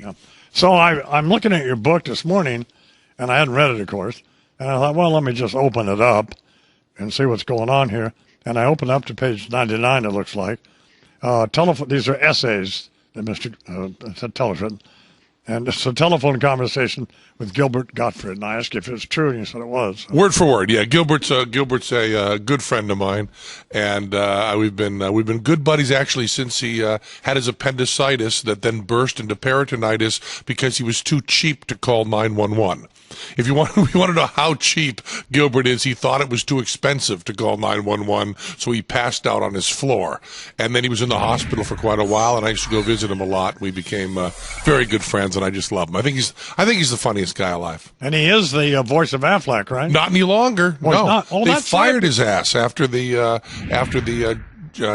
Yeah. So I'm looking at your book this morning, and I hadn't read it, of course. And I thought, well, let me just open it up and see what's going on here. And I opened up to page 99, it looks like. These are essays that Mr. Teller's written. And it's a telephone conversation with Gilbert Gottfried. And I asked you if it was true, and you said it was. Word for word, yeah. Gilbert's a good friend of mine, and we've been good buddies actually since he had his appendicitis that then burst into peritonitis because he was too cheap to call 911. If you want to know how cheap Gilbert is, he thought it was too expensive to call 911, so he passed out on his floor. And then he was in the hospital for quite a while, and I used to go visit him a lot. We became very good friends, and I just love him. I think he's the funniest guy alive. And he is the voice of Affleck, right? Not any longer. Well, no, not. Oh, they that's fired right. his ass after the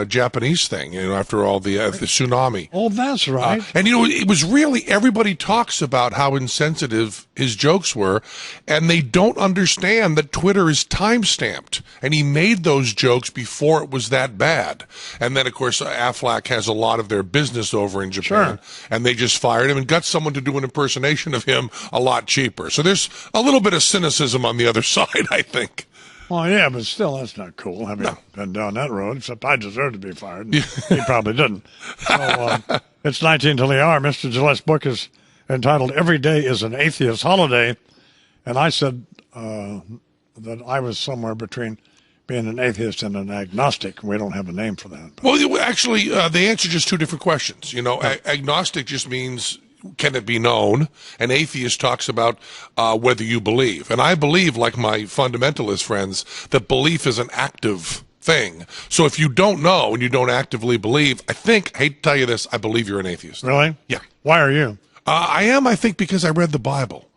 Japanese thing, after all the tsunami. Oh, that's right. And, it was really, everybody talks about how insensitive his jokes were, and they don't understand that Twitter is time-stamped. And he made those jokes before it was that bad. And then, of course, Aflac has a lot of their business over in Japan, and they just fired him and got someone to do an impersonation of him a lot cheaper. So there's a little bit of cynicism on the other side, I think. Well, yeah, but still, that's not cool. Having been down that road, except I deserve to be fired. He probably didn't. So, it's 19 till the hour. Mr. Gillette's book is entitled "Every Day is an Atheist Holiday," and I said that I was somewhere between being an atheist and an agnostic. We don't have a name for that. But. Well, actually, they answer just two different questions. Agnostic just means, can it be known? An atheist talks about whether you believe. And I believe, like my fundamentalist friends, that belief is an active thing. So if you don't know and you don't actively believe, I hate to tell you this, I believe you're an atheist. Really? Yeah. Why are you? I am, I think, because I read the Bible.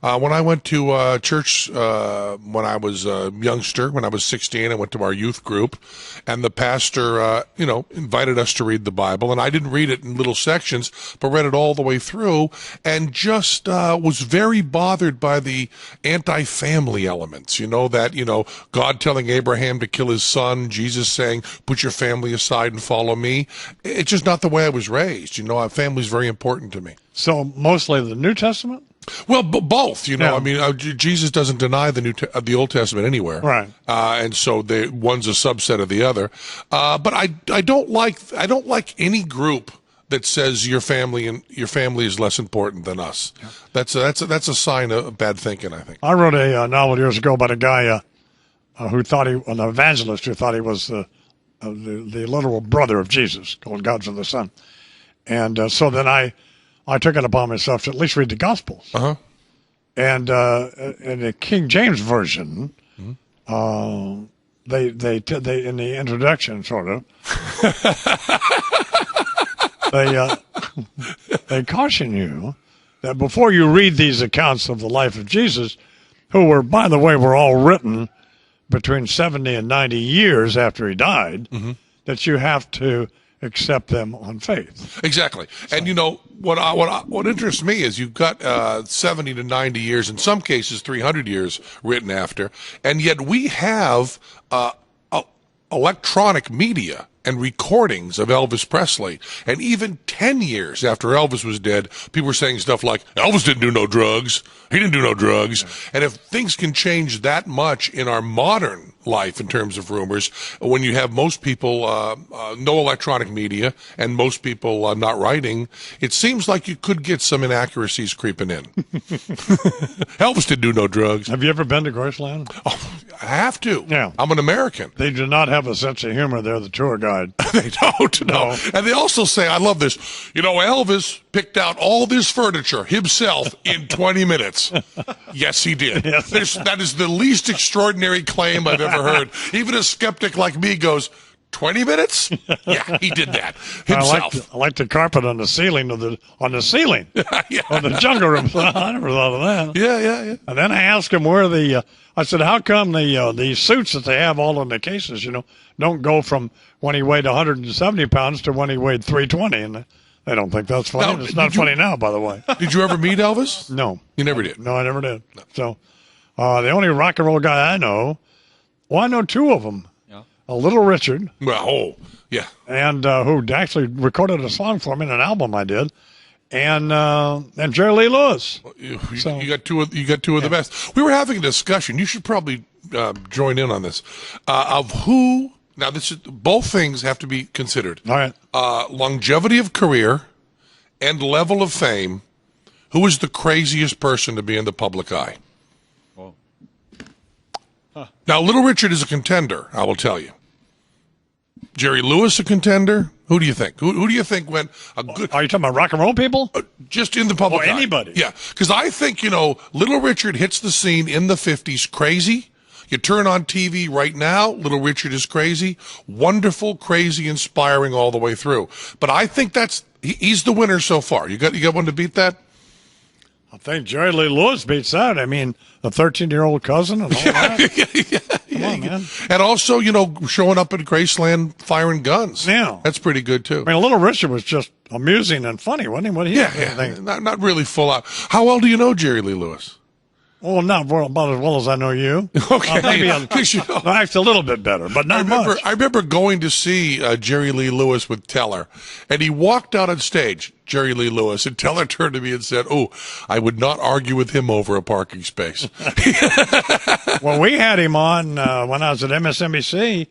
When I went to church when I was a youngster, when I was 16, I went to our youth group, and the pastor, invited us to read the Bible, and I didn't read it in little sections, but read it all the way through, and just was very bothered by the anti-family elements. God telling Abraham to kill his son, Jesus saying, "Put your family aside and follow me." It's just not the way I was raised. Our family's very important to me. So mostly the New Testament? Well, both, Yeah. I mean, Jesus doesn't deny the Old Testament anywhere, right? And so one's a subset of the other. But I don't like any group that says your family is less important than us. Yeah. That's a sign of bad thinking, I think. I wrote a novel years ago about a guy an evangelist who thought he was the literal brother of Jesus, called God's of the Son, and so then I took it upon myself to at least read the Gospels. Uh-huh. And in the King James Version, they in the introduction, sort of, they caution you that before you read these accounts of the life of Jesus, who were, by the way, were all written between 70 and 90 years after he died, that you have to accept them on faith. Exactly. So. And what interests me is you've got 70 to 90 years, in some cases 300 years written after, and yet we have electronic media and recordings of Elvis Presley. And even 10 years after Elvis was dead, people were saying stuff like, Elvis didn't do no drugs. He didn't do no drugs. Yeah. And if things can change that much in our modern life in terms of rumors, when you have most people, no electronic media, and most people not writing, it seems like you could get some inaccuracies creeping in. Elvis didn't do no drugs. Have you ever been to Graceland? Oh, I have to. Yeah. I'm an American. They do not have a sense of humor there, the tour guide. They don't, no. And they also say, I love this, Elvis picked out all this furniture himself in 20 minutes. Yes, he did. Yes. That is the least extraordinary claim I've ever heard. Even a skeptic like me goes, 20 minutes? Yeah, he did that himself. I like the carpet on the ceiling of the yeah. of the jungle room. I never thought of that. Yeah. And then I asked him where I said, how come the suits that they have all in the cases, don't go from when he weighed 170 pounds to when he weighed 320? And they don't think that's funny. It's not funny now, by the way. Did you ever meet Elvis? No. You never did? No, I never did. No. So the only rock and roll guy I know, I know two of them. A Little Richard. Well, yeah. And who actually recorded a song for me in an album I did. and Jerry Lee Lewis. You got two of the best. We were having a discussion. You should probably join in on this of who. Now, both things have to be considered. All right. Longevity of career and level of fame. Who is the craziest person to be in the public eye? Oh. Now, Little Richard is a contender, I will tell you. Jerry Lewis a contender? Who do you think? Who do you think went a good... Are you talking about rock and roll people? Just in the public eye. Anybody. Yeah, because I think, Little Richard hits the scene in the 50s crazy. You turn on TV right now, Little Richard is crazy. Wonderful, crazy, inspiring all the way through. But I think he's the winner so far. You got one to beat that? I think Jerry Lee Lewis beats that. I mean, the 13-year-old cousin and all that. Come on, man. And also, showing up at Graceland firing guns. Yeah. That's pretty good, too. I mean, Little Richard was just amusing and funny, wasn't he? What he Not really full out. How well do you know Jerry Lee Lewis? Well, not about as well as I know you. Okay. Maybe actually a little bit better, but not much. I remember going to see Jerry Lee Lewis with Teller, and he walked out on stage, Jerry Lee Lewis, and Teller turned to me and said, "Oh, I would not argue with him over a parking space." Well, we had him on when I was at MSNBC,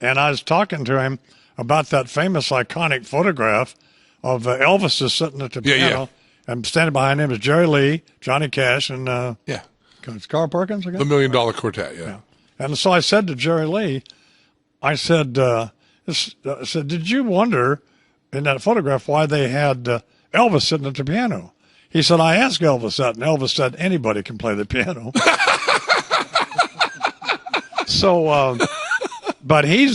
and I was talking to him about that famous, iconic photograph of Elvis just sitting at the piano. And standing behind him is Jerry Lee, Johnny Cash, and it's Carl Perkins again? The $1 Million Quartet, yeah. And so I said to Jerry Lee, I said, did you wonder in that photograph why they had Elvis sitting at the piano? He said, I asked Elvis that, and Elvis said, anybody can play the piano. So, but he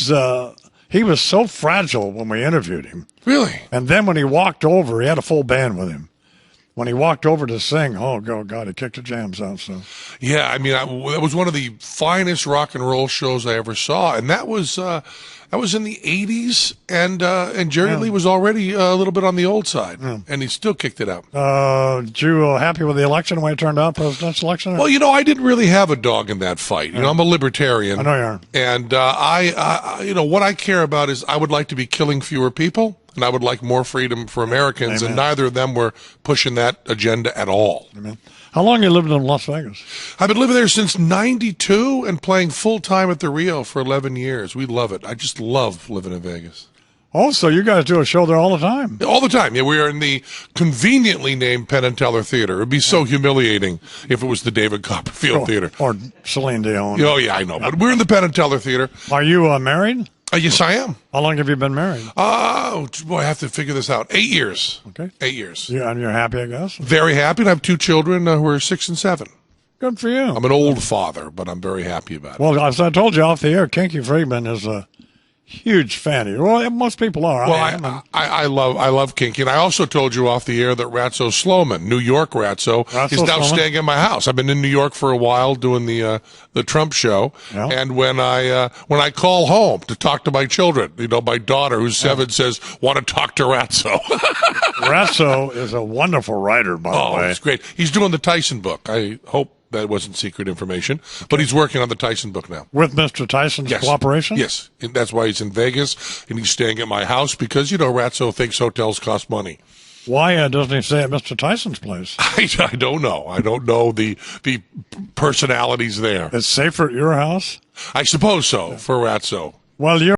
was so fragile when we interviewed him. Really? And then when he walked over, he had a full band with him. When he walked over to sing, oh, God, he kicked the jams out. So, yeah, I mean, that was one of the finest rock and roll shows I ever saw, and that was in the '80s, and Jerry Lee was already a little bit on the old side, and he still kicked it out. Did you happy with the election, the way it turned out, presidential election? Well, I didn't really have a dog in that fight. I'm a libertarian. I know you are. And I what I care about is I would like to be killing fewer people, and I would like more freedom for Americans, and neither of them were pushing that agenda at all. Amen. How long have you lived in Las Vegas? I've been living there since '92 and playing full-time at the Rio for 11 years. We love it. I just love living in Vegas. Oh, so you guys do a show there all the time? All the time. Yeah, we are in the conveniently named Penn and Teller Theater. It would be so humiliating if it was the David Copperfield Theater. Or Celine Dion. Oh, yeah, I know. But we're in the Penn and Teller Theater. Are you married? Yes, I am. How long have you been married? Oh, boy, I have to figure this out. 8 years. Okay. 8 years. Yeah, and you're happy, I guess? Very happy. And I have 2 children who are 6 and 7. Good for you. I'm an old father, but I'm very happy about it. Well, as I told you off the air, Kinky Friedman is a huge fan of you. Well, most people are. Well, I love Kinky, and I also told you off the air that Ratso Sloman, New York Ratso, is now staying at my house. I've been in New York for a while doing the Trump show, and when I call home to talk to my children, my daughter who's 7 says, "Want to talk to Ratso?" Ratso is a wonderful writer, by the way. Oh, it's great. He's doing the Tyson book. I hope that wasn't secret information, but he's working on the Tyson book now. With Mr. Tyson's cooperation? Yes, and that's why he's in Vegas, and he's staying at my house because, Ratso thinks hotels cost money. Why doesn't he stay at Mr. Tyson's place? I don't know. I don't know the personalities there. It's safer at your house? I suppose so, for Ratso. Well, you're